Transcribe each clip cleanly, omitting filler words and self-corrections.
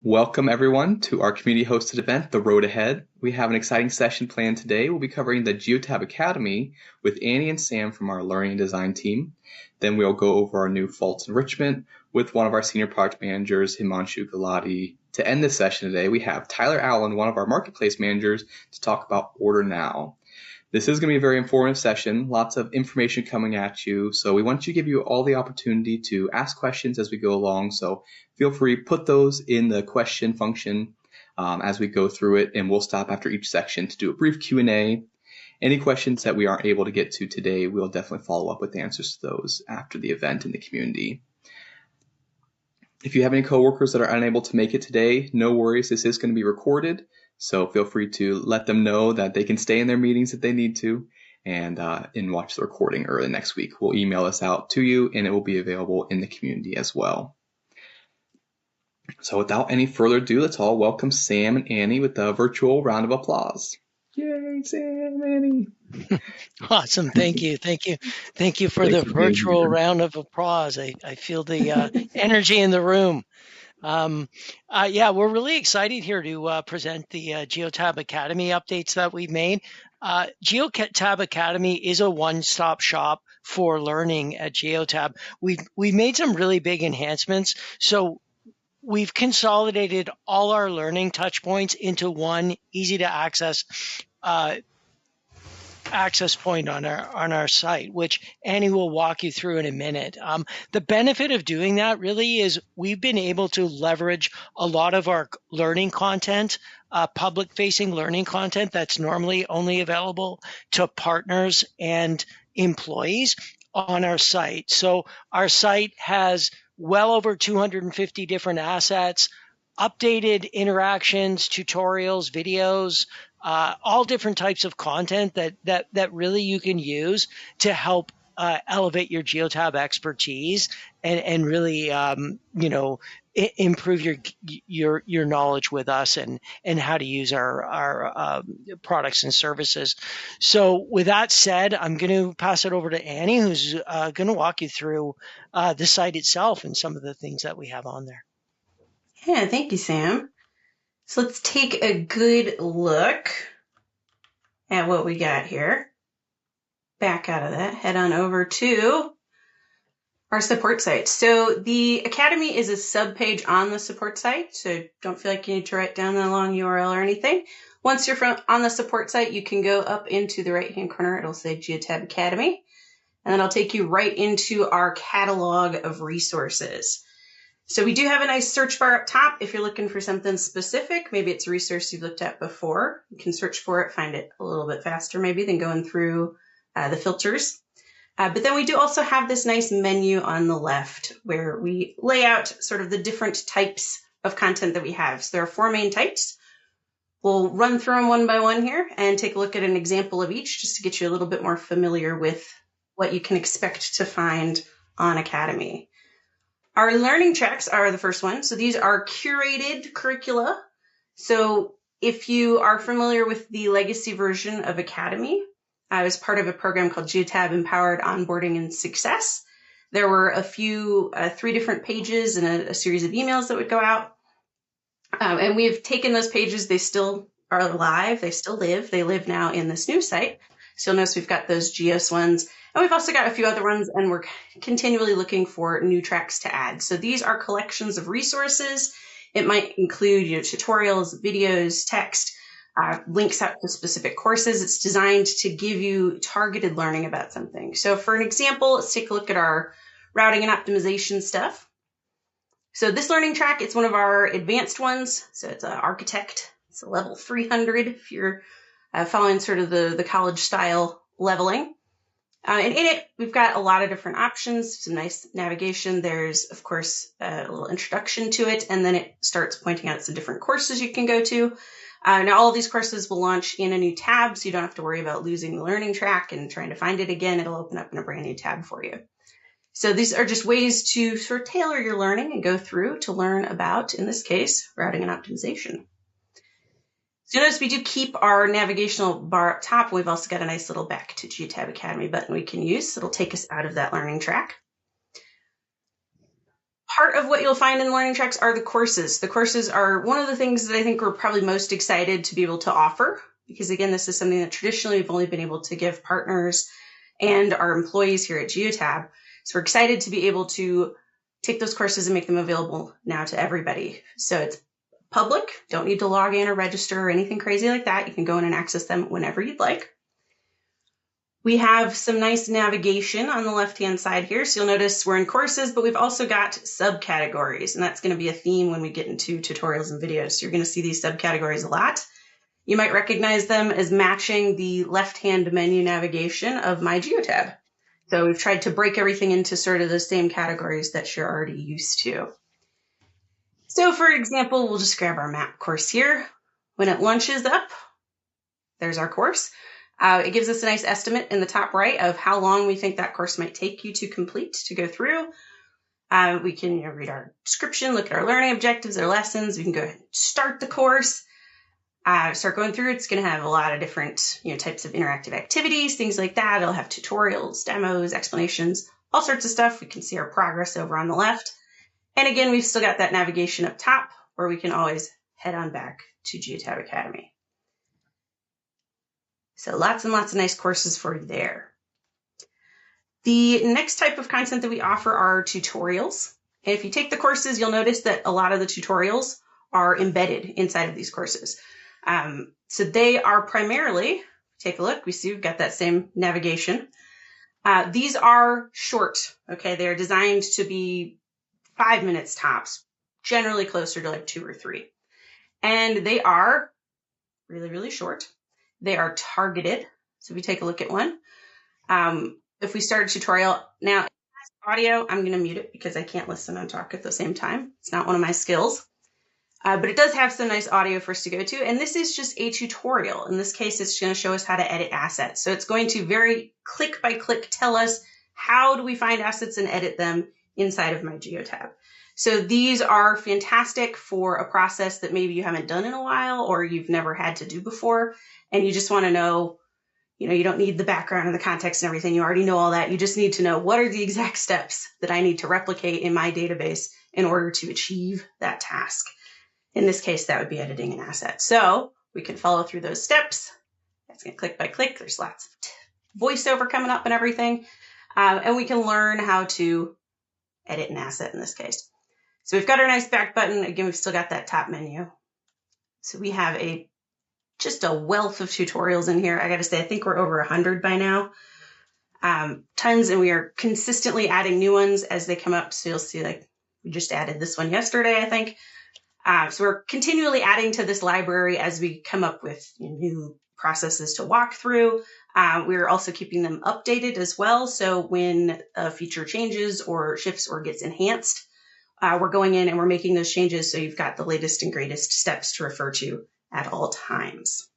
Welcome everyone to our community hosted event, The Road Ahead. We have an exciting session planned today. We'll be covering the Geotab Academy with Annie and Sam from our learning and design team. Then we'll go over our new Faults Enrichment with one of our senior project managers, Himanshu Gulati. To end this session today, we have Tyler Allen, one of our marketplace managers, to talk about Order Now. This is going to be a very informative session, lots of information coming at you. So we want to give you all the opportunity to ask questions as we go along. So feel free to put those in the question function as we go through it, and we'll stop after each section to do a brief Q&A. Any questions that we aren't able to get to today, we'll definitely follow up with answers to those after the event in the community. If you have any coworkers that are unable to make it today, no worries, this is going to be recorded. So feel free to let them know that they can stay in their meetings if they need to and watch the recording early next week. We'll email this out to you and it will be available in the community as well. So without any further ado, let's all welcome Sam and Annie with a virtual round of applause. Yay, Sam, Annie. Awesome. Thank you. Thank you. Thank you for the virtual round of applause. I feel the energy in the room. Yeah, we're really excited here to present the Geotab Academy updates that we've made. Geotab Academy is a one-stop shop for learning at Geotab. We've made some really big enhancements. So we've consolidated all our learning touch points into one easy to access point on our site, which Annie will walk you through in a minute. The benefit of doing that really is we've been able to leverage a lot of our learning content, public-facing learning content that's normally only available to partners and employees on our site. So our site has well over 250 different assets, updated interactions, tutorials, videos, all different types of content that really you can use to help elevate your Geotab expertise and really improve your knowledge with us and how to use our products and services. So with that said, I'm going to pass it over to Annie, who's going to walk you through the site itself and some of the things that we have on there. Yeah, thank you, Sam. So let's take a good look at what we got here. Back out of that, head on over to our support site. So the Academy is a sub-page on the support site, so don't feel like you need to write down a long URL or anything. Once you're on the support site, you can go up into the right-hand corner. It'll say Geotab Academy, and then I'll take you right into our catalog of resources. So we do have a nice search bar up top. If you're looking for something specific, maybe it's a resource you've looked at before, you can search for it, find it a little bit faster maybe than going through the filters. But then we do also have this nice menu on the left where we lay out sort of the different types of content that we have. So there are 4 main types. We'll run through them one by one here and take a look at an example of each just to get you a little bit more familiar with what you can expect to find on Academy. Our learning tracks are the first one. So these are curated curricula. So if you are familiar with the legacy version of Academy, I was part of a program called Geotab Empowered Onboarding and Success. There were a few, 3 different pages and a series of emails that would go out. And we've taken those pages. They still are alive. They still live. They live now in this new site. So you'll notice we've got those Geos ones. And we've also got a few other ones, and we're continually looking for new tracks to add. So these are collections of resources. It might include tutorials, videos, text, links out to specific courses. It's designed to give you targeted learning about something. So for an example, let's take a look at our routing and optimization stuff. So this learning track, it's one of our advanced ones. So it's an architect. It's a level 300 if you're following sort of the college style leveling. And in it, we've got a lot of different options, some nice navigation. There's, of course, a little introduction to it, and then it starts pointing out some different courses you can go to. Now, all of these courses will launch in a new tab, so you don't have to worry about losing the learning track and trying to find it again. It'll open up in a brand new tab for you. So these are just ways to sort of tailor your learning and go through to learn about, in this case, routing and optimization. So notice we do keep our navigational bar up top. We've also got a nice little back to Geotab Academy button we can use. It'll take us out of that learning track. Part of what you'll find in learning tracks are the courses. The courses are one of the things that I think we're probably most excited to be able to offer, because again, this is something that traditionally we've only been able to give partners and our employees here at Geotab. So we're excited to be able to take those courses and make them available now to everybody. So it's public, don't need to log in or register or anything crazy like that. You can go in and access them whenever you'd like. We have some nice navigation on the left-hand side here. So you'll notice we're in courses, but we've also got subcategories, and that's going to be a theme when we get into tutorials and videos. So you're going to see these subcategories a lot. You might recognize them as matching the left-hand menu navigation of my Geotab. So we've tried to break everything into sort of the same categories that you're already used to. So for example, we'll just grab our map course here. When it launches up, there's our course. It gives us a nice estimate in the top right of how long we think that course might take you to complete, to go through. We can read our description, look at our learning objectives, our lessons. We can go ahead and start the course, start going through. It's going to have a lot of different types of interactive activities, things like that. It'll have tutorials, demos, explanations, all sorts of stuff. We can see our progress over on the left. And again, we've still got that navigation up top where we can always head on back to Geotab Academy. So lots and lots of nice courses for you there. The next type of content that we offer are tutorials. And if you take the courses, you'll notice that a lot of the tutorials are embedded inside of these courses. So they are primarily, take a look, we see we've got that same navigation. These are short, okay? They are designed to be 5 minutes tops, generally closer to like 2 or 3. And they are really, really short. They are targeted. So if we take a look at one, if we start a tutorial now, audio, I'm going to mute it because I can't listen and talk at the same time. It's not one of my skills, but it does have some nice audio for us to go to. And this is just a tutorial. In this case, it's going to show us how to edit assets. So it's going to very click by click tell us how do we find assets and edit them inside of my Geotab. So these are fantastic for a process that maybe you haven't done in a while or you've never had to do before. And you just want to know, you don't need the background and the context and everything. You already know all that. You just need to know what are the exact steps that I need to replicate in my database in order to achieve that task. In this case, that would be editing an asset. So we can follow through those steps. That's going to click by click. There's lots of voiceover coming up and everything. And we can learn how to edit an asset in this case. So we've got our nice back button. Again, we've still got that top menu. So we have just a wealth of tutorials in here. I got to say, I think we're over 100 by now. Tons, and we are consistently adding new ones as they come up. So you'll see, like, we just added this one yesterday, I think. So we're continually adding to this library as we come up with new processes to walk through. We're also keeping them updated as well. So when a feature changes or shifts or gets enhanced, we're going in and we're making those changes so you've got the latest and greatest steps to refer to at all times.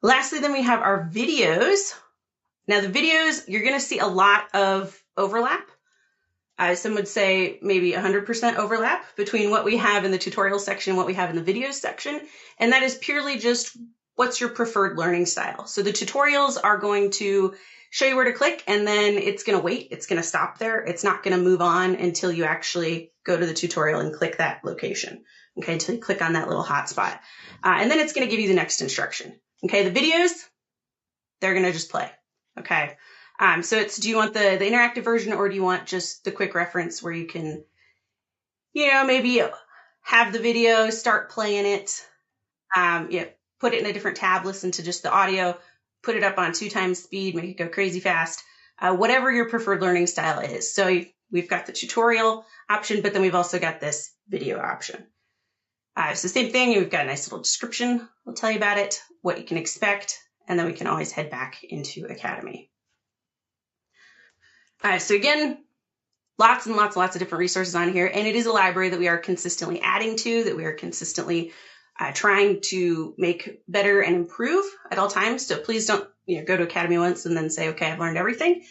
Lastly, then we have our videos. Now the videos, you're going to see a lot of overlap. Some would say maybe 100% overlap between what we have in the tutorial section and what we have in the videos section. And that is purely just what's your preferred learning style. So the tutorials are going to show you where to click, and then it's going to wait. It's going to stop there. It's not going to move on until you actually go to the tutorial and click that location, okay, until you click on that little hotspot. And then it's going to give you the next instruction. Okay, the videos, they're going to just play, okay? So do you want the interactive version, or do you want just the quick reference where you can, maybe have the video, start playing it, put it in a different tab, listen to just the audio, put it up on 2 times speed, make it go crazy fast, whatever your preferred learning style is. So we've got the tutorial option, but then we've also got this video option. So same thing, we've got a nice little description. We'll tell you about it, what you can expect, and then we can always head back into Academy. So again, lots and lots of different resources on here, and it is a library that we are consistently adding to, that we are consistently trying to make better and improve at all times. So please don't go to Academy once and then say, okay, I've learned everything,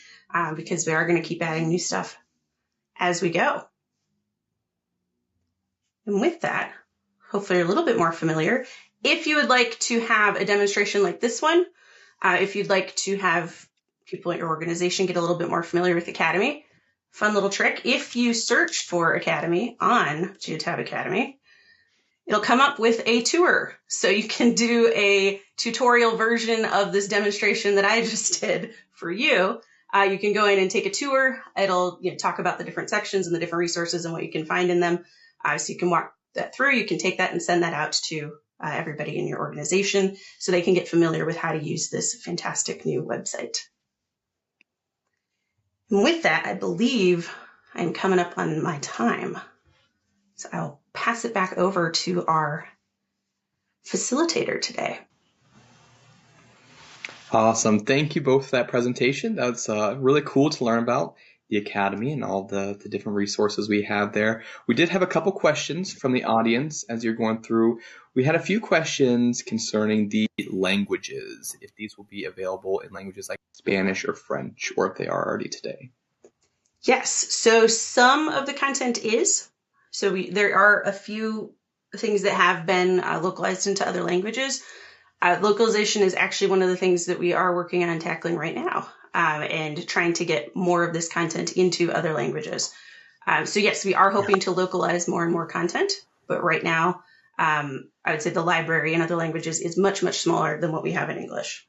because we are going to keep adding new stuff as we go. And with that, hopefully you're a little bit more familiar. If you would like to have a demonstration like this one, if you'd like to have people in your organization get a little bit more familiar with Academy, fun little trick. If you search for Academy on Geotab Academy, it'll come up with a tour. So you can do a tutorial version of this demonstration that I just did for you. You can go in and take a tour. It'll talk about the different sections and the different resources and what you can find in them. So you can walk that through. You can take that and send that out to everybody in your organization so they can get familiar with how to use this fantastic new website. And with that, I believe I'm coming up on my time. So I'll pass it back over to our facilitator today. Awesome. Thank you both for that presentation. That's really cool to learn about the Academy and all the different resources we have there. We did have a couple questions from the audience as you're going through. We had a few questions concerning the languages, if these will be available in languages like Spanish or French, or if they are already today. Yes. So some of the content is. So there are a few things that have been localized into other languages. Localization is actually one of the things that we are working on tackling right now, and trying to get more of this content into other languages. So yes, we are hoping to localize more and more content, but right now, I would say the library in other languages is much, much smaller than what we have in English.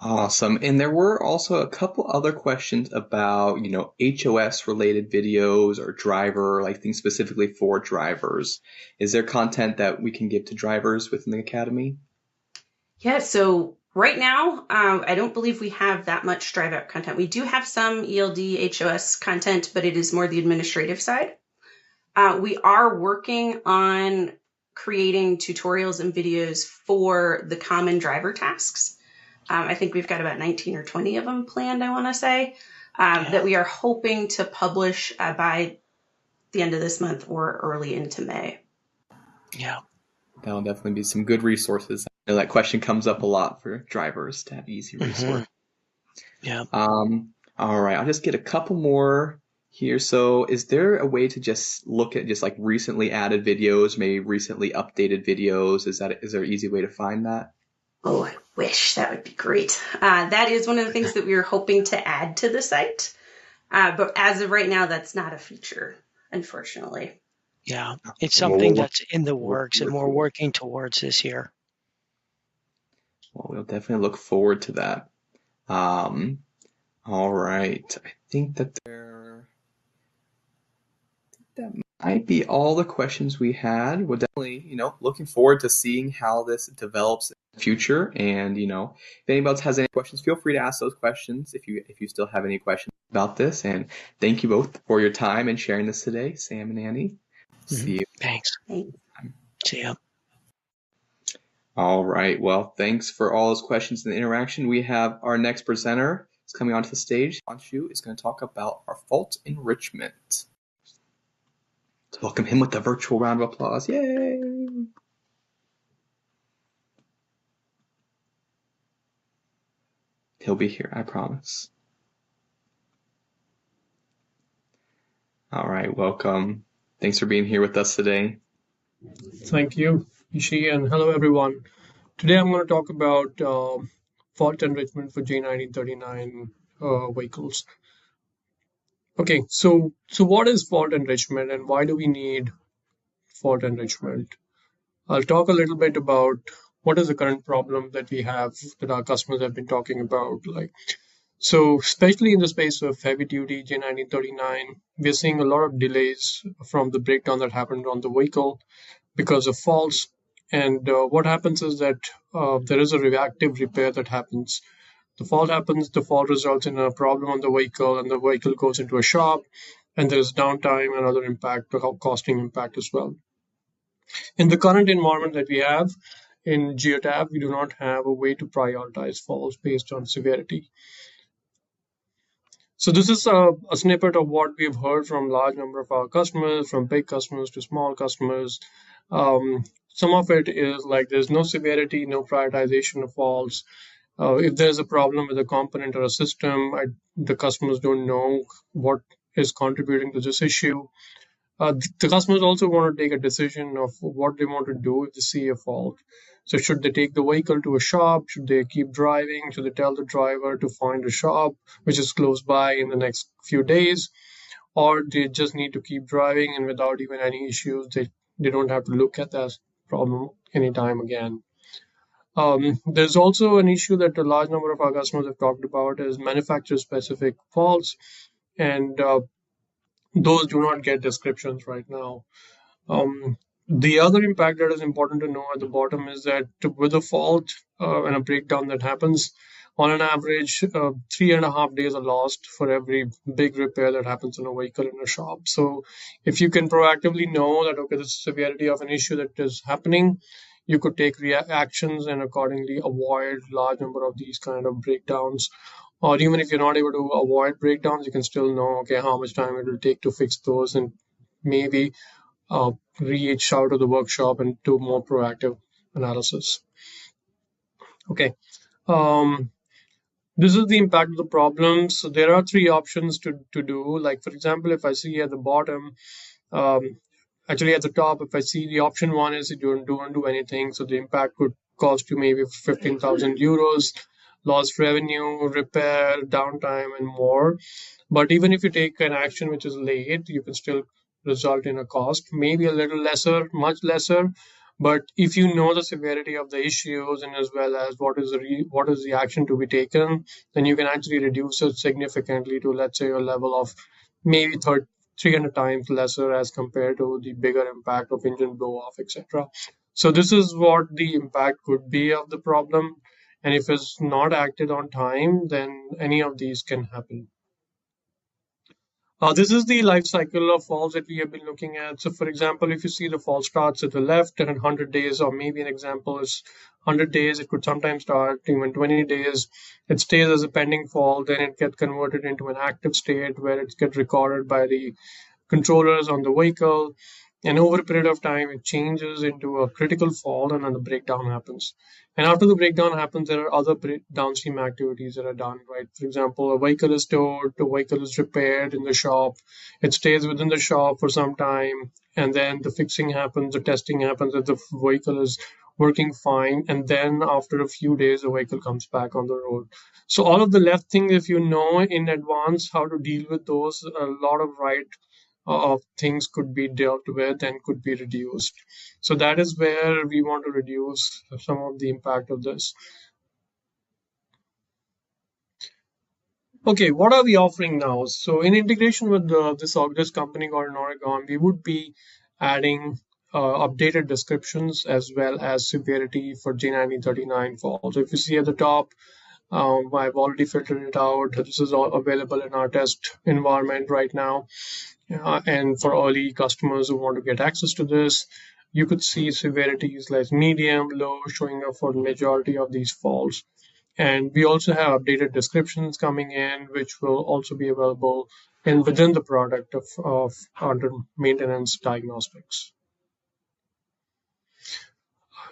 Awesome. And there were also a couple other questions about, HOS related videos or driver, like things specifically for drivers. Is there content that we can give to drivers within the Academy? Yeah, so right now, I don't believe we have that much drive out content. We do have some ELD HOS content, but it is more the administrative side. We are working on creating tutorials and videos for the common driver tasks. I think we've got about 19 or 20 of them planned, I want to say, that we are hoping to publish by the end of this month or early into May. Yeah. That'll definitely be some good resources. I know that question comes up a lot for drivers to have easy resources. Yeah. All right, I'll just get a couple more here. So is there a way to just look at just like recently added videos, maybe recently updated videos? Is there an easy way to find that? Oh, I wish. That would be great. That is one of the things that we were hoping to add to the site. But as of right now, that's not a feature, unfortunately. Yeah, it's something that's in the works and we're working towards this year. Well, we'll definitely look forward to that. All right. I think that that might be all the questions we had. We're definitely, looking forward to seeing how this develops in the future. And, if anybody else has any questions, feel free to ask those questions if you still have any questions about this. And thank you both for your time and sharing this today, Sam and Annie. See you. Thanks. See ya. All right. Well, thanks for all those questions and the interaction. We have our next presenter is coming onto the stage. Anshu is going to talk about our Faults Enrichment. Let's welcome him with a virtual round of applause. Yay! He'll be here, I promise. All right. Welcome. Thanks for being here with us today. Thank you, Ishi, and hello, everyone. Today I'm going to talk about fault enrichment for J1939 vehicles. Okay, so what is fault enrichment and why do we need fault enrichment? I'll talk a little bit about what is the current problem that we have that our customers have been talking about. So especially in the space of heavy duty J1939, we're seeing a lot of delays from the breakdown that happened on the vehicle because of faults. And what happens is that there is a reactive repair that happens. The fault happens, the fault results in a problem on the vehicle, and the vehicle goes into a shop, and there's downtime and other impact, costing impact as well. In the current environment that we have in Geotab, we do not have a way to prioritize faults based on severity. So this is a snippet of what we've heard from a large number of our customers, from big customers to small customers. Some of it is like there's no severity, no prioritization of faults. If there's a problem with a component or a system, the customers don't know what is contributing to this issue. The customers also want to take a decision of what they want to do if they see a fault. So should they take the vehicle to a shop? Should they keep driving? Should they tell the driver to find a shop which is close by in the next few days? Or they just need to keep driving, and without even any issues, they don't have to look at that problem anytime again. There's also an issue that a large number of our customers have talked about is manufacturer specific faults, and those do not get descriptions right now. The other impact that is important to know at the bottom is that with a fault and a breakdown that happens, on an average, 3.5 days are lost for every big repair that happens in a vehicle in a shop. So if you can proactively know that, okay, this is the severity of an issue that is happening, you could take actions and accordingly avoid large number of these kind of breakdowns. Or even if you're not able to avoid breakdowns, you can still know, okay, how much time it will take to fix those, and maybe reach out to the workshop and do more proactive analysis. Okay. This is the impact of the problem. So there are three options to do. Like, for example, if I see at the bottom, actually at the top, if I see the option one is you don't do anything. So the impact could cost you maybe 15,000 euros, lost revenue, repair, downtime, and more. But even if you take an action which is late, you can still result in a cost, maybe a little lesser, much lesser. But if you know the severity of the issues and as well as what is the action to be taken, then you can actually reduce it significantly to, let's say, a level of maybe 300 times lesser as compared to the bigger impact of engine blow off, etc. So this is what the impact could be of the problem. And if it's not acted on time, then any of these can happen. This is the life cycle of faults that we have been looking at. So for example, if you see the fault starts at the left and 100 days, or maybe an example is 100 days, it could sometimes start even 20 days. It stays as a pending fault, then it gets converted into an active state where it gets recorded by the controllers on the vehicle. And over a period of time, it changes into a critical fault and then the breakdown happens. And after the breakdown happens, there are other downstream activities that are done, right? For example, a vehicle is stored, the vehicle is repaired in the shop, it stays within the shop for some time, and then the fixing happens, the testing happens that the vehicle is working fine, and then after a few days, the vehicle comes back on the road. So all of the left things, if you know in advance how to deal with those, a lot of right of things could be dealt with and could be reduced. So that is where we want to reduce some of the impact of this. Okay, what are we offering now? So in integration with this company called Oregon, we would be adding updated descriptions as well as severity for J1939 faults. So if you see at the top, I've already filtered it out. This is all available in our test environment right now. And for early customers who want to get access to this, you could see severities like medium, low, showing up for the majority of these faults. And we also have updated descriptions coming in, which will also be available within the product of under maintenance diagnostics.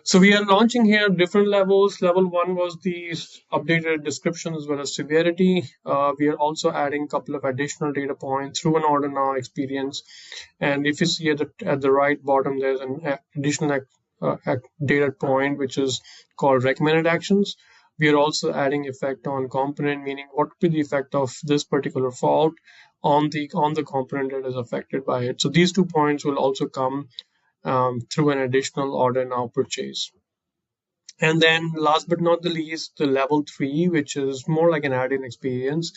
So we are launching here different levels. Level 1 was the updated description as well as severity. We are also adding a couple of additional data points through an order now experience. And if you see at the right bottom, there's an additional data point, which is called recommended actions. We are also adding effect on component, meaning what would be the effect of this particular fault on the component that is affected by it. So these 2 points will also come through an additional order now purchase. And then last but not the least, the level 3, which is more like an add-in experience,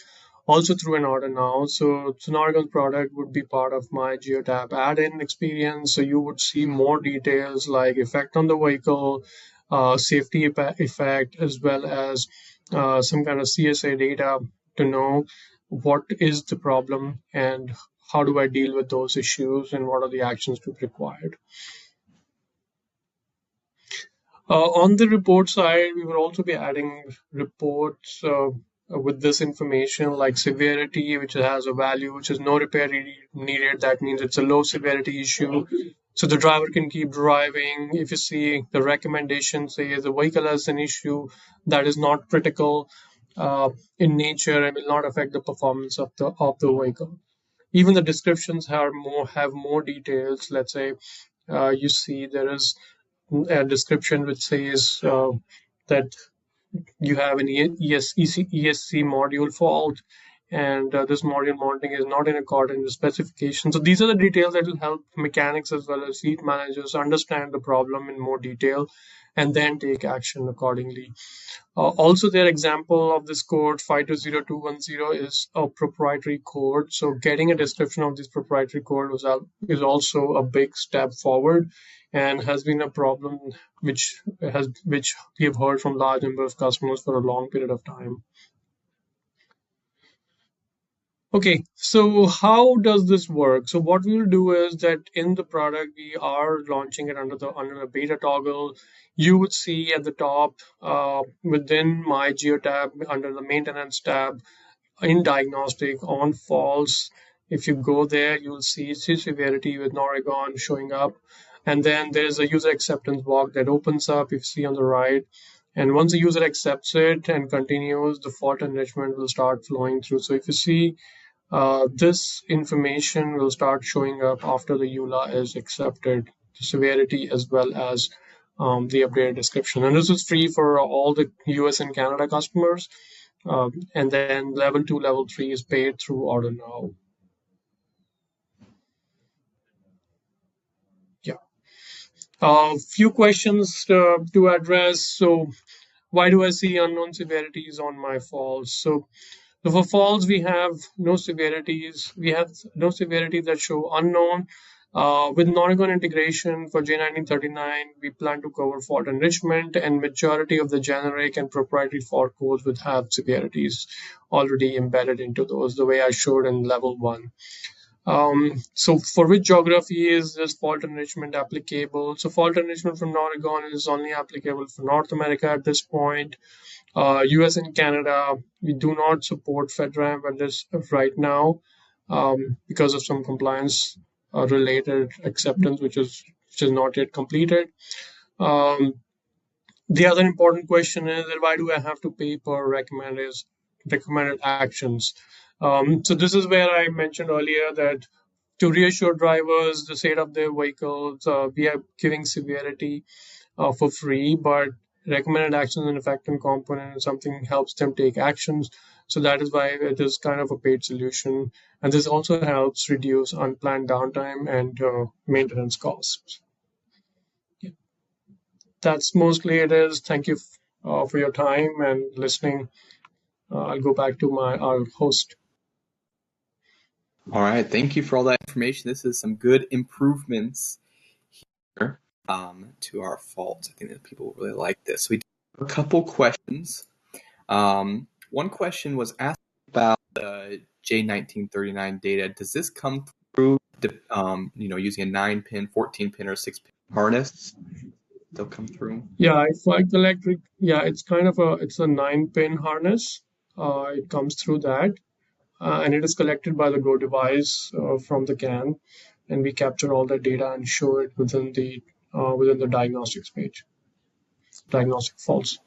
also through an order now. So Oregon's product would be part of my Geotab add-in experience. So you would see more details like effect on the vehicle, safety effect, as well as some kind of CSA data to know what is the problem and how do I deal with those issues and what are the actions to be required. On the report side, we will also be adding reports with this information like severity, which has a value which is no repair needed. That means it's a low severity issue. So the driver can keep driving. If you see the recommendation says the vehicle has an issue that is not critical in nature and will not affect the performance of the vehicle. even the descriptions have more details. Let's say you see there is a description which says that you have an ESC module fault, and this module mounting is not in accordance with specifications. So these are the details that will help mechanics as well as fleet managers understand the problem in more detail and then take action accordingly. Also, their example of this code 520210 is a proprietary code. So getting a description of this proprietary code is also a big step forward, and has been a problem which we have heard from large number of customers for a long period of time. Okay, so how does this work? So what we will do is that in the product, we are launching it under the beta toggle. You would see at the top within my Geotab under the maintenance tab in diagnostic on false. If you go there, you'll see severity with Noregon showing up. And then there's a user acceptance box that opens up, if you see on the right. And once the user accepts it and continues, the fault enrichment will start flowing through. So if you see, this information will start showing up after the EULA is accepted, the severity as well as the updated description. And this is free for all the US and Canada customers. And then level 2, level 3 is paid through order now. Yeah. A few questions to address. So why do I see unknown severities on my faults? So for faults, we have no severities. We have no severities that show unknown. With Noregon integration for J1939, we plan to cover fault enrichment, and majority of the generic and proprietary fault codes would have severities already embedded into those, the way I showed in level 1. So for which geography is this fault enrichment applicable? So fault enrichment from Noregon is only applicable for North America at this point. US and Canada, we do not support FedRAMP at this right now because of some compliance related acceptance, which is not yet completed. The other important question is that why do I have to pay per recommended actions? So this is where I mentioned earlier that to reassure drivers the state of their vehicles, we are giving severity for free, but recommended actions and effective component is something helps them take actions. So that is why it is kind of a paid solution. And this also helps reduce unplanned downtime and maintenance costs. Yeah. That's mostly it is. Thank you for your time and listening. I'll go back to our host. All right, thank you for all that information. This is some good improvements here to our faults. I think that people really like this. We have a couple questions. One question was asked about the J1939 data. Does this come through, using a 9-pin, 14-pin, or 6-pin harness? They'll come through. Yeah, it's like electric. Yeah, it's kind of a 9-pin harness. It comes through that. And it is collected by the Go device from the CAN, and we capture all that data and show it within the diagnostics page, diagnostic faults.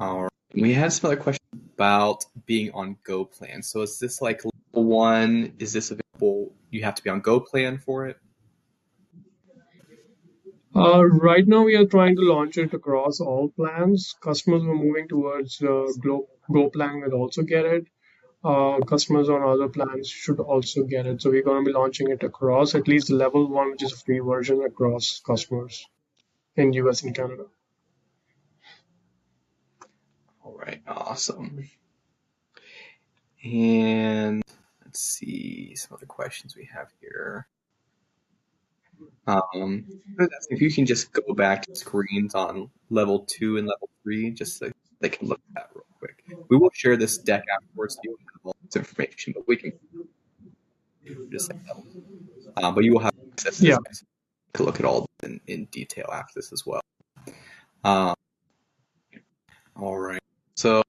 All right. We had some other questions about being on Go plan. So is this like level 1? Is this available? You have to be on Go plan for it? Right now, we are trying to launch it across all plans. Customers who are moving towards Go plan will also get it. Customers on other plans should also get it. So we're going to be launching it across at least level 1, which is a free version, across customers in US and Canada. All right, awesome. And let's see some other questions we have here. If you can just go back to screens on level 2 and level 3, just so they can look at that real quick. We will share this deck afterwards, so you will have all this information, but we can just like that. But you will have access to this to look at all in detail after this as well. All right. So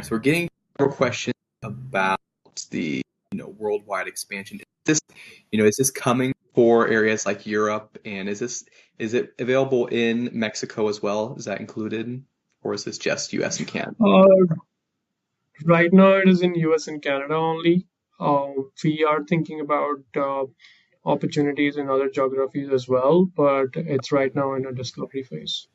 we're getting more questions about the worldwide expansion. Is this coming for areas like Europe, and is it available in Mexico as well? Is that included, or is this just US and Canada? Right now, it is in US and Canada only. We are thinking about opportunities in other geographies as well, but it's right now in a discovery phase.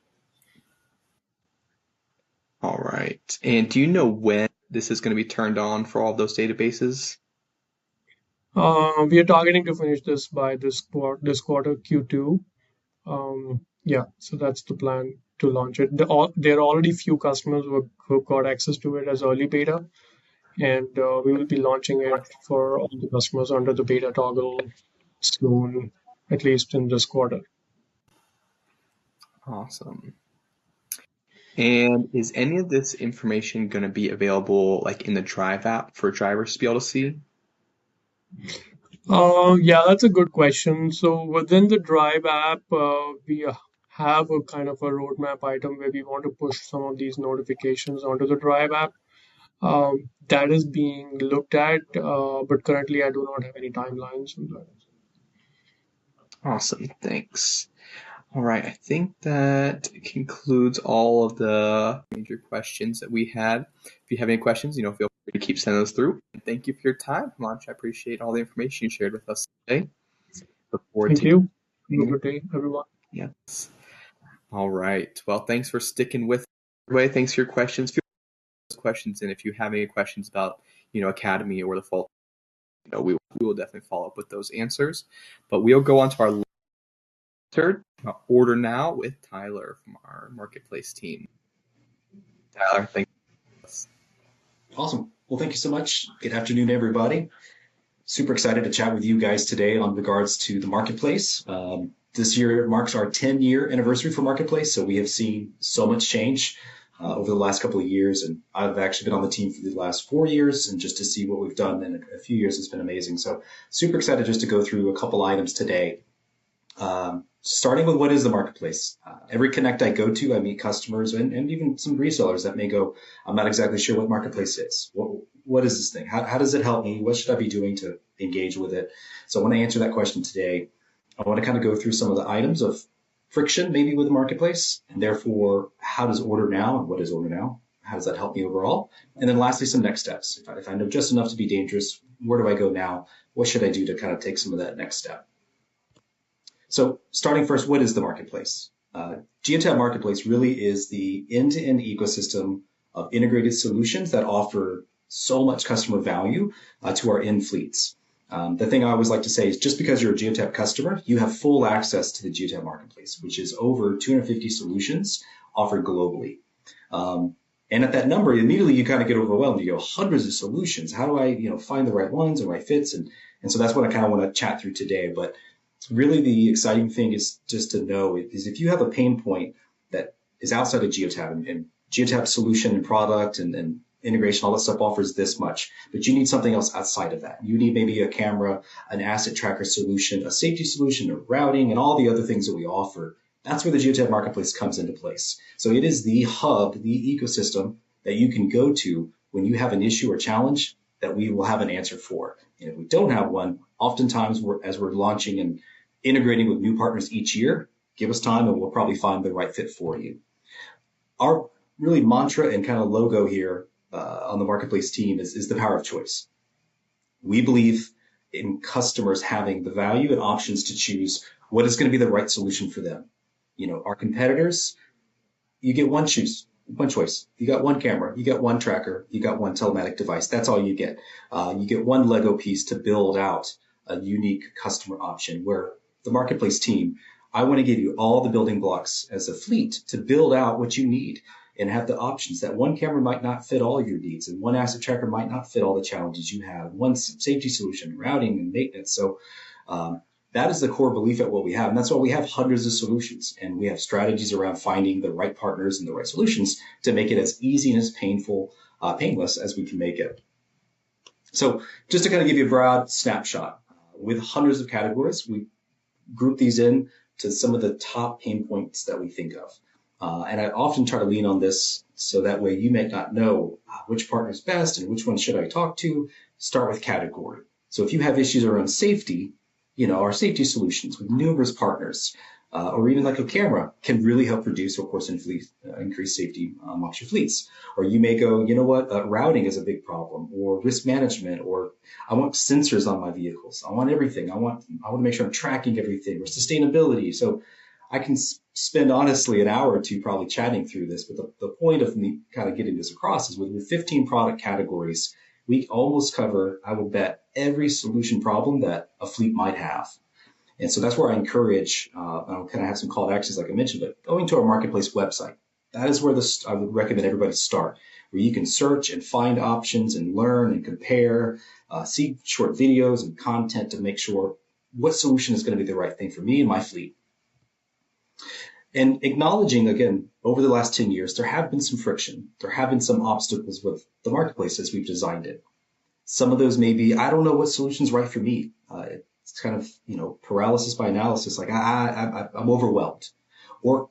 All right. And do you know when this is going to be turned on for all of those databases? We are targeting to finish this by this quarter Q2. Yeah, so that's the plan to launch it. There are already few customers who got access to it as early beta, and we will be launching it for all the customers under the beta toggle soon, at least in this quarter. Awesome. And is any of this information going to be available like in the Drive app for drivers to be able to see? Yeah, that's a good question. So within the Drive app, we have a kind of a roadmap item where we want to push some of these notifications onto the Drive app. That is being looked at, but currently I do not have any timelines on that. Awesome. Thanks. All right. I think that concludes all of the major questions that we had. If you have any questions, feel free to keep sending those through. And thank you for your time, Himanshu. I appreciate all the information you shared with us today. Look forward Thank to you. Have a good day, everyone. Yes. All right. Well, thanks for sticking with everybody. Thanks for your questions. Feel free to put those questions in if you have any questions about, Academy or the Fault. We will definitely follow up with those answers. But we'll go on to our third order now with Tyler from our marketplace team. Tyler, thank you. Awesome. Well, thank you so much. Good afternoon, everybody. Super excited to chat with you guys today on regards to the marketplace. This year marks our 10-year anniversary for Marketplace, so we have seen so much change over the last couple of years, and I've actually been on the team for the last 4 years, and just to see what we've done in a few years has been amazing. So super excited just to go through a couple items today. Starting with what is the marketplace? Every connect I go to, I meet customers and even some resellers that may go, I'm not exactly sure what marketplace is. What is this thing? How does it help me? What should I be doing to engage with it? So I want to answer that question today. I want to kind of go through some of the items of friction maybe with the marketplace, and therefore how does order now and what is order now? How does that help me overall? And then lastly, some next steps. If I know just enough to be dangerous, where do I go now? What should I do to kind of take some of that next step? So starting first, what is the marketplace? Geotab Marketplace really is the end-to-end ecosystem of integrated solutions that offer so much customer value to our end fleets. The thing I always like to say is just because you're a Geotab customer, you have full access to the Geotab Marketplace, which is over 250 solutions offered globally. And at that number, immediately you kind of get overwhelmed. You go, hundreds of solutions. How do I, find the right ones and right fits? And so that's what I kind of want to chat through today. But really the exciting thing is just to know is if you have a pain point that is outside of Geotab and Geotab solution and product and integration, all that stuff offers this much, but you need something else outside of that. You need maybe a camera, an asset tracker solution, a safety solution, a routing, and all the other things that we offer. That's where the Geotab Marketplace comes into place. So it is the hub, the ecosystem that you can go to when you have an issue or challenge that we will have an answer for. And if we don't have one, oftentimes as we're launching and integrating with new partners each year, give us time and we'll probably find the right fit for you. Our really mantra and kind of logo here on the marketplace team is the power of choice. We believe in customers having the value and options to choose what is going to be the right solution for them. Our competitors, you get one choice. You got one camera, you got one tracker, you got one telematic device. That's all you get. You get one Lego piece to build out a unique customer option, where the marketplace team, I want to give you all the building blocks as a fleet to build out what you need and have the options. That one camera might not fit all your needs, and one asset tracker might not fit all the challenges you have, one safety solution, routing and maintenance. So that is the core belief at what we have. And that's why we have hundreds of solutions, and we have strategies around finding the right partners and the right solutions to make it as easy and as painless as we can make it. So just to kind of give you a broad snapshot, with hundreds of categories, we group these in to some of the top pain points that we think of. And I often try to lean on this so that way you may not know which partner is best and which one should I talk to. Start with category. So if you have issues around safety, our safety solutions with numerous partners, or even like a camera can really help reduce, of course, increase safety amongst your fleets. Or you may go, you know what, routing is a big problem, or risk management, or I want sensors on my vehicles. I want everything. I want to make sure I'm tracking everything, or sustainability. So I can spend honestly an hour or two probably chatting through this, but the point of me kind of getting this across is with 15 product categories, we almost cover, I will bet, every solution problem that a fleet might have. And so that's where I encourage, I'll kind of have some call to actions like I mentioned, but going to our marketplace website, that is where I would recommend everybody start, where you can search and find options and learn and compare, see short videos and content to make sure what solution is going to be the right thing for me and my fleet. And acknowledging, again, over the last 10 years, there have been some friction. There have been some obstacles with the marketplace as we've designed it. Some of those may be, I don't know what solution's right for me. It's kind of, paralysis by analysis, like I'm overwhelmed. Or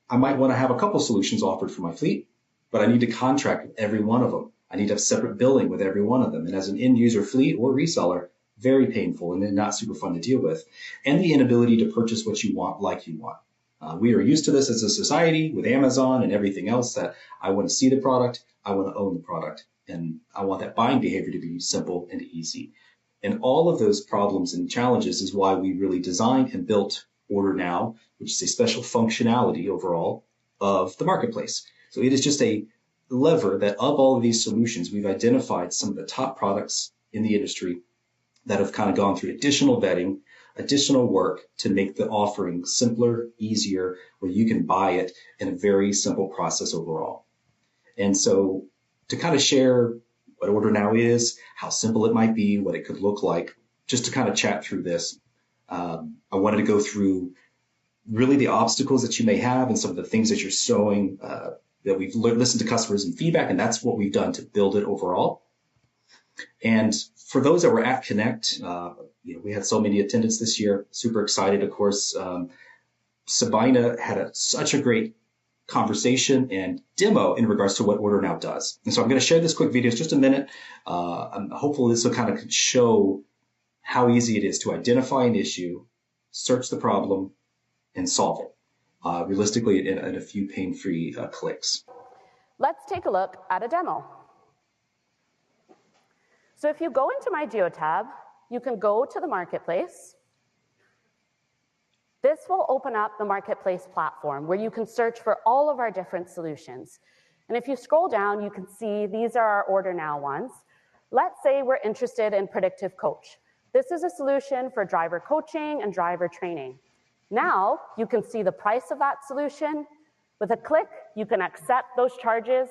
I might want to have a couple solutions offered for my fleet, but I need to contract with every one of them. I need to have separate billing with every one of them. And as an end user fleet or reseller, very painful and then not super fun to deal with. And the inability to purchase what you want like you want. We are used to this as a society with Amazon and everything else that I want to see the product, I want to own the product, and I want that buying behavior to be simple and easy. And all of those problems and challenges is why we really designed and built Order Now, which is a special functionality overall of the marketplace. So it is just a lever that of all of these solutions, we've identified some of the top products in the industry that have kind of gone through additional vetting, additional work to make the offering simpler, easier, where you can buy it in a very simple process overall. And so to kind of share what Order Now is, how simple it might be, what it could look like, just to kind of chat through this, I wanted to go through really the obstacles that you may have and some of the things that you're showing that we've listened to customers and feedback, and that's what we've done to build it overall. And for those that were at Connect, we had so many attendants this year, super excited, of course. Sabina had such a great conversation and demo in regards to what Order Now does. And so I'm going to share this quick video. It's just a minute. I'm hopeful this will kind of show how easy it is to identify an issue, search the problem, and solve it, realistically in a few pain-free clicks. Let's take a look at a demo. So if you go into my Geotab, you can go to the marketplace. This will open up the marketplace platform where you can search for all of our different solutions. And if you scroll down, you can see these are our Order Now ones. Let's say we're interested in Predictive Coach. This is a solution for driver coaching and driver training. Now you can see the price of that solution. With a click, you can accept those charges.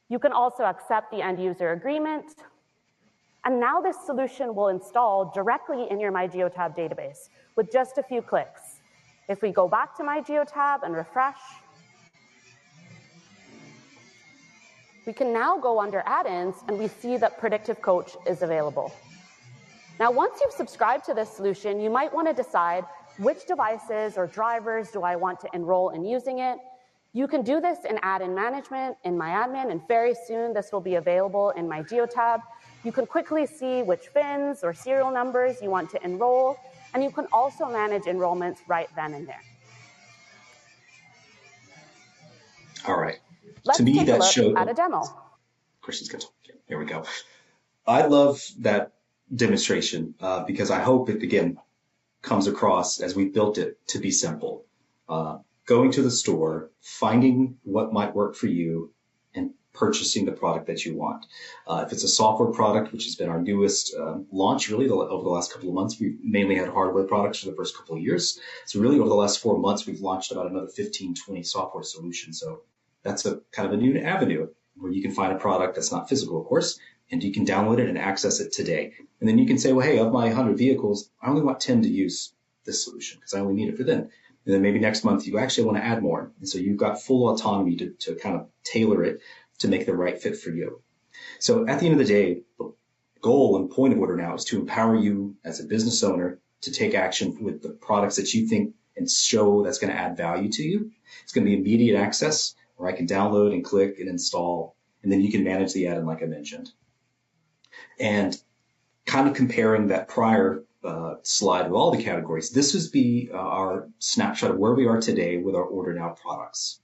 You can also accept the end user agreement. And now this solution will install directly in your My Geotab database with just a few clicks. If we go back to My Geotab and refresh, we can now go under add-ins and we see that Predictive Coach is available. Now, once you've subscribed to this solution, you might want to decide which devices or drivers do I want to enroll in using it. You can do this in add-in management in My Admin, and very soon this will be available in My Geotab. You can quickly see which VINs or serial numbers you want to enroll, and you can also manage enrollments right then and there. All right. Let's to me, take that a look showed at a demo. Christian's good. Here we go. I love that demonstration because I hope it, again, comes across as we built it to be simple. Going to the store, finding what might work for you, and purchasing the product that you want. If it's a software product, which has been our newest launch, really over the last couple of months, we've mainly had hardware products for the first couple of years. So really over the last 4 months, we've launched about another 15, 20 software solutions. So that's a kind of a new avenue where you can find a product that's not physical, of course, and you can download it and access it today. And then you can say, well, hey, of my 100 vehicles, I only want 10 to use this solution because I only need it for them. And then maybe next month you actually want to add more. And so you've got full autonomy to kind of tailor it to make the right fit for you. So at the end of the day, the goal and point of Order Now is to empower you as a business owner to take action with the products that you think and show that's going to add value to you. It's going to be immediate access where I can download and click and install, and then you can manage the add-in like I mentioned. And kind of comparing that prior slide with all the categories. This is our snapshot of where we are today with our Order Now products.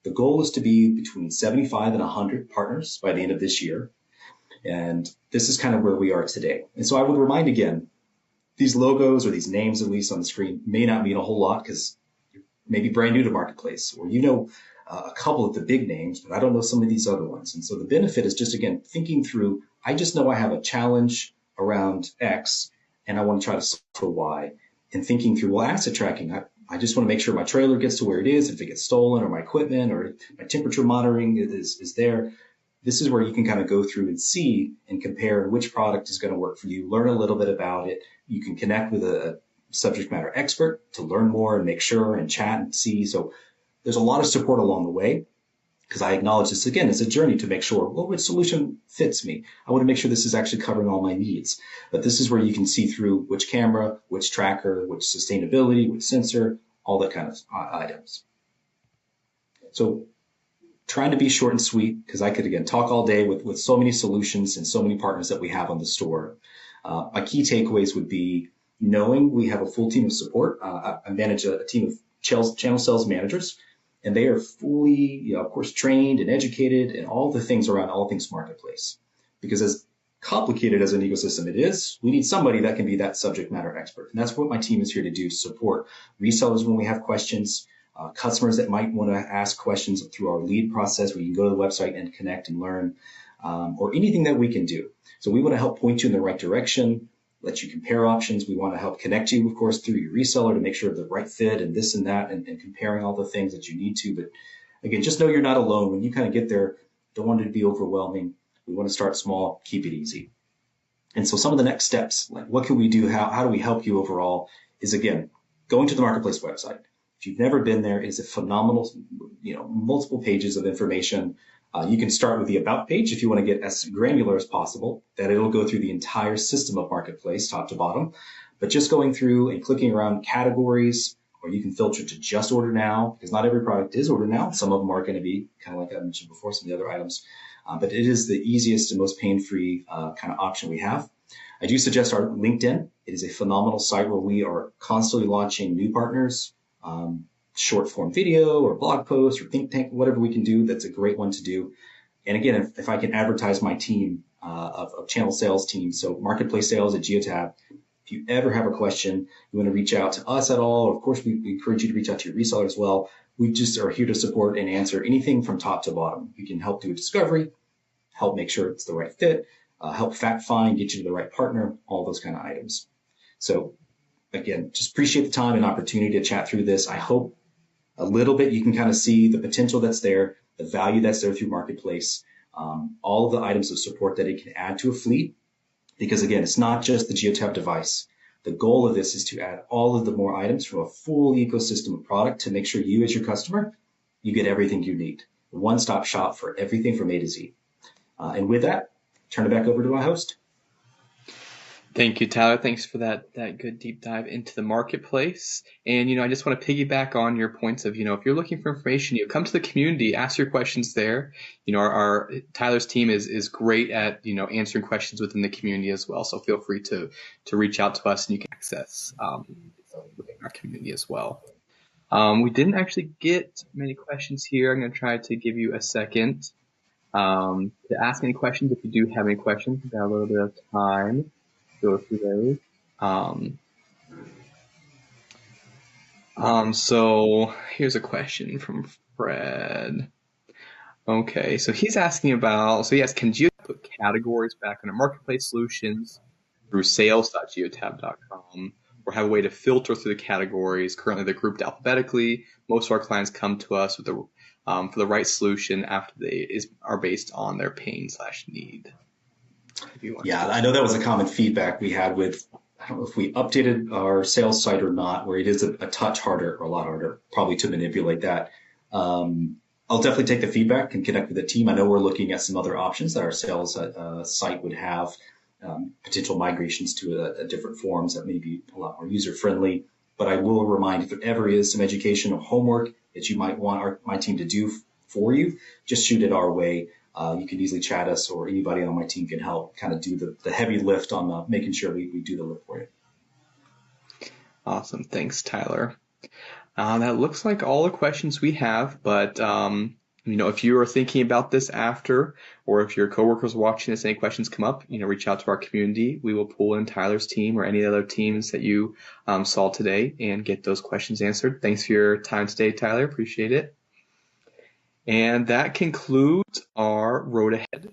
The goal is to be between 75 and 100 partners by the end of this year. And this is kind of where we are today. And so I would remind again, these logos or these names, at least on the screen, may not mean a whole lot because you're maybe brand new to Marketplace, or a couple of the big names, but I don't know some of these other ones. And so the benefit is just, again, thinking through, I just know I have a challenge around X and I want to try to solve for Y. And thinking through, well, asset tracking, I just want to make sure my trailer gets to where it is. If it gets stolen, or my equipment or my temperature monitoring is there. This is where you can kind of go through and see and compare which product is going to work for you, learn a little bit about it. You can connect with a subject matter expert to learn more and make sure and chat and see. So there's a lot of support along the way, because I acknowledge this, again, as a journey to make sure, well, which solution fits me? I want to make sure this is actually covering all my needs. But this is where you can see through which camera, which tracker, which sustainability, which sensor, all that kind of items. So trying to be short and sweet, because I could, again, talk all day with so many solutions and so many partners that we have on the store. My key takeaways would be knowing we have a full team of support. I manage a team of channel sales managers, and they are fully, of course, trained and educated in all the things around all things Marketplace. Because as complicated as an ecosystem it is, we need somebody that can be that subject matter expert. And that's what my team is here to do, support resellers when we have questions, customers that might want to ask questions through our lead process, where you can go to the website and connect and learn, or anything that we can do. So we want to help point you in the right direction, let you compare options. We want to help connect you, of course, through your reseller to make sure the right fit and this and that, and comparing all the things that you need to. But again, just know you're not alone. When you kind of get there, don't want it to be overwhelming. We want to start small, keep it easy. And so some of the next steps, like what can we do? How do we help you overall, is, again, going to the Marketplace website. If you've never been there, it is a phenomenal, multiple pages of information. You can start with the About page if you want to get as granular as possible, that it'll go through the entire system of Marketplace, top to bottom. But just going through and clicking around categories, or you can filter to just Order Now, because not every product is Order Now. Some of them are going to be, kind of like I mentioned before, some of the other items. But it is the easiest and most pain-free kind of option we have. I do suggest our LinkedIn. It is a phenomenal site where we are constantly launching new partners, short form video or blog posts or think tank, whatever we can do. That's a great one to do. And again, if I can advertise my team of channel sales team, so Marketplace Sales at Geotab, if you ever have a question, you want to reach out to us at all, of course, we encourage you to reach out to your reseller as well. We just are here to support and answer anything from top to bottom. We can help do a discovery, help make sure it's the right fit, help fact find, get you to the right partner, all those kind of items. So again, just appreciate the time and opportunity to chat through this. I hope a little bit you can kind of see the potential that's there, the value that's there through Marketplace, all of the items of support that it can add to a fleet. Because again, it's not just the Geotab device. The goal of this is to add all of the more items from a full ecosystem of product to make sure you as your customer, you get everything you need. One-stop shop for everything from A to Z. And with that, turn it back over to my host. Thank you, Tyler. Thanks for that good deep dive into the Marketplace. And, I just want to piggyback on your points of, if you're looking for information, come to the community, ask your questions there. Our Tyler's team is great at, answering questions within the community as well. So feel free to reach out to us, and you can access within our community as well. We didn't actually get many questions here. I'm going to try to give you a second to ask any questions. If you do have any questions, we've got a little bit of time. Go through those. So here's a question from Fred. Okay, so he's asking about, can Geotab put categories back on our Marketplace solutions through sales.geotab.com, or have a way to filter through the categories? Currently, they're grouped alphabetically. Most of our clients come to us with for the right solution after they are based on their pain/need. Yeah, I know that was a common feedback we had with, I don't know if we updated our sales site or not, where it is a touch harder, or a lot harder, probably, to manipulate that. I'll definitely take the feedback and connect with the team. I know we're looking at some other options that our sales site would have, potential migrations to a different forms that may be a lot more user-friendly. But I will remind, if there ever is some education or homework that you might want my team to do for you, just shoot it our way. You can easily chat us, or anybody on my team can help kind of do the heavy lift on making sure we do the lift for you. Awesome. Thanks, Tyler. That looks like all the questions we have, but if you are thinking about this after, or if your coworkers watching this, any questions come up, reach out to our community. We will pull in Tyler's team or any other teams that you saw today and get those questions answered. Thanks for your time today, Tyler. Appreciate it. And that concludes our road ahead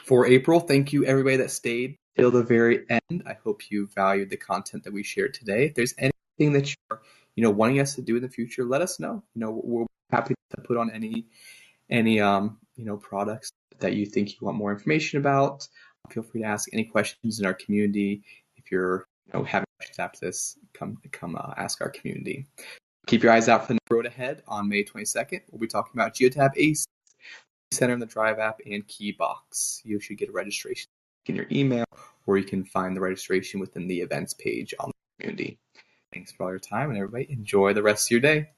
for April. Thank you, everybody that stayed till the very end. I hope you valued the content that we shared today. If there's anything that you're wanting us to do in the future, let us know. We're happy to put on any products that you think you want more information about. Feel free to ask any questions in our community. If you're having questions after this, come ask our community. Keep your eyes out for the road ahead on May 22nd. We'll be talking about Geotab Ace, Center in the Drive app, and Keybox. You should get a registration in your email, or you can find the registration within the events page on the community. Thanks for all your time, and everybody enjoy the rest of your day.